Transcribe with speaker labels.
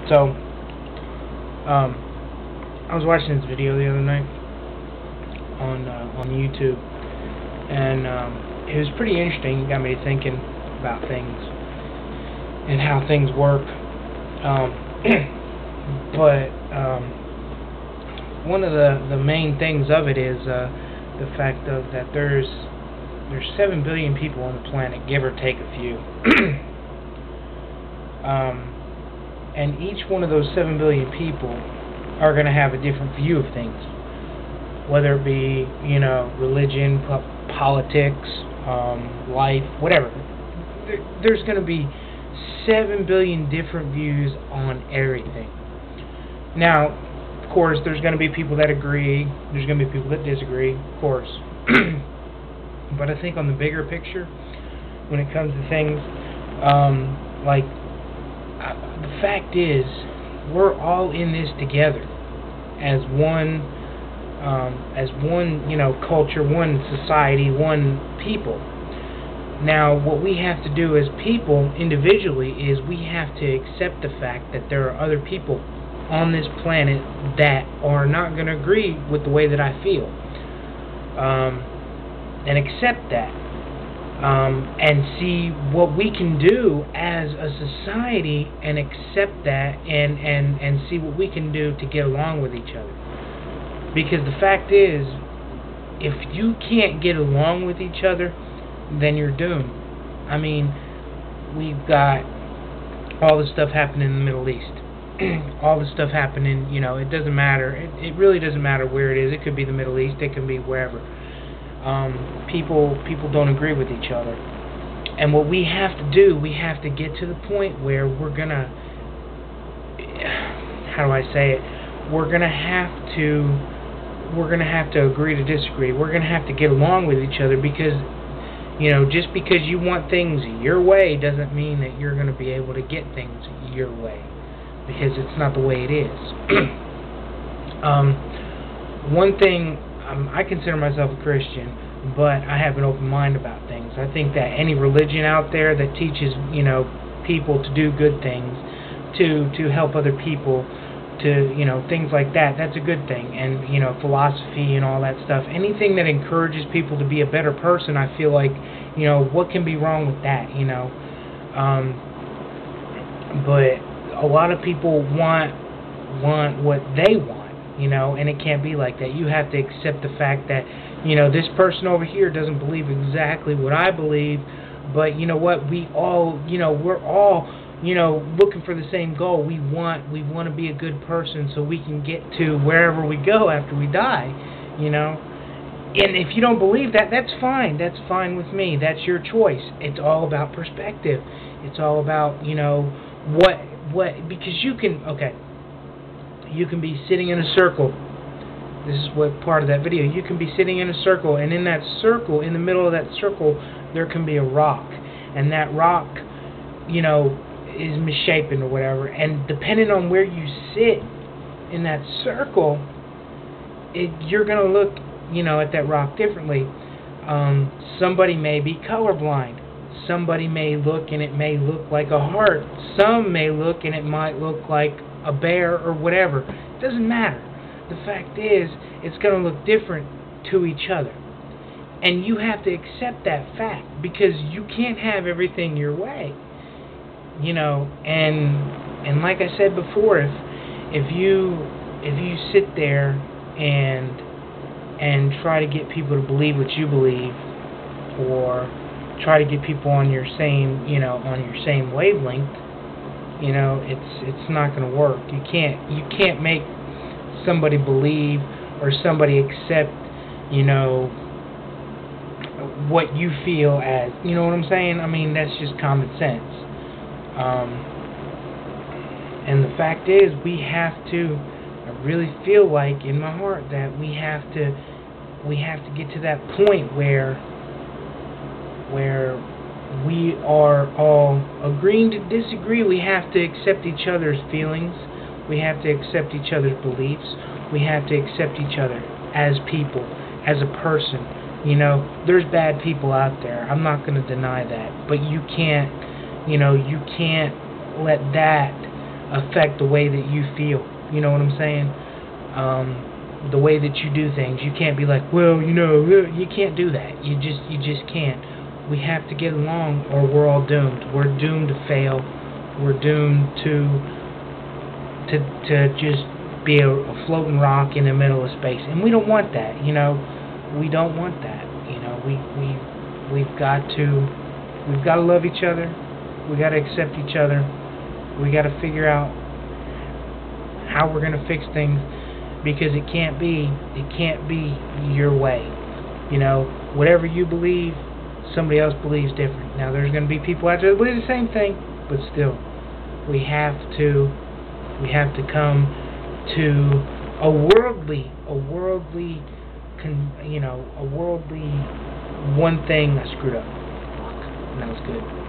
Speaker 1: So, I was watching this video the other night on YouTube, and it was pretty interesting. It got me thinking about things and how things work. But one of the main things of it is the fact of that there's 7 billion people on the planet, give or take a few. And each one of those 7 billion people are going to have a different view of things, whether it be, religion, politics, life, whatever. There's going to be 7 billion different views on everything. Now, of course, there's going to be people that agree, there's going to be people that disagree, of course. But I think on the bigger picture, when it comes to things, the fact is, we're all in this together as one, culture, one society, one people. Now, what we have to do as people, individually, is we have to accept the fact that there are other people on this planet that are not going to agree with the way that I feel. And accept that. And see what we can do as a society, and accept that, and see what we can do to get along with each other. Because the fact is, if you can't get along with each other, then you're doomed. I mean, we've got all the stuff happening in the Middle East. All the stuff happening, it doesn't matter. It really doesn't matter where it is. It could be the Middle East. It can be wherever. People don't agree with each other. And what we have to do, we have to get to the point where we're going to, how do I say it? We're going to have to agree to disagree. We're going to have to get along with each other, because just because you want things your way doesn't mean that you're going to be able to get things your way, because it's not the way it is. One thing, I consider myself a Christian, but I have an open mind about things. I think that any religion out there that teaches, people to do good things, to help other people, to, things like that, that's a good thing. And, philosophy and all that stuff, anything that encourages people to be a better person, I feel like, what can be wrong with that, but a lot of people want what they want, and it can't be like that. You have to accept the fact that, this person over here doesn't believe exactly what I believe, but you know what, we all, we're all, looking for the same goal. We want to be a good person so we can get to wherever we go after we die, And if you don't believe that, that's fine. That's fine with me. That's your choice. It's all about perspective. It's all about, because you can be sitting in a circle. This is what part of that video. You can be sitting in a circle, and in that circle, in the middle of that circle, there can be a rock. And that rock, is misshapen or whatever. And depending on where you sit in that circle, you're going to look, at that rock differently. Somebody may be colorblind. Somebody may look and it may look like a heart. Some may look and it might look like a bear or whatever. It doesn't matter. The fact is, it's going to look different to each other. And you have to accept that fact, because you can't have everything your way. And like I said before, if you sit there and try to get people to believe what you believe, or try to get people on your same wavelength, it's not going to work. You can't make somebody believe or somebody accept, what you feel as, what I'm saying? I mean, that's just common sense. And the fact is, we have to, I really feel like in my heart that we have to get to that point where we are all agreeing to disagree. We have to accept each other's feelings. We have to accept each other's beliefs. We have to accept each other as people, as a person. There's bad people out there. I'm not going to deny that. But you can't let that affect the way that you feel. You know what I'm saying? The way that you do things. You can't be like, well, you know, you can't do that. You just can't. We have to get along, or we're all doomed. We're doomed to fail. We're doomed to just be a floating rock in the middle of space, and we don't want that. You know, we don't want that. You know, we've got to love each other. We got to accept each other. We got to figure out how we're going to fix things, because it can't be your way. You know, whatever you believe, somebody else believes different. Now, there's going to be people out there that believe the same thing, but still, we have to come to a worldly one thing. I screwed up. Fuck. That was good.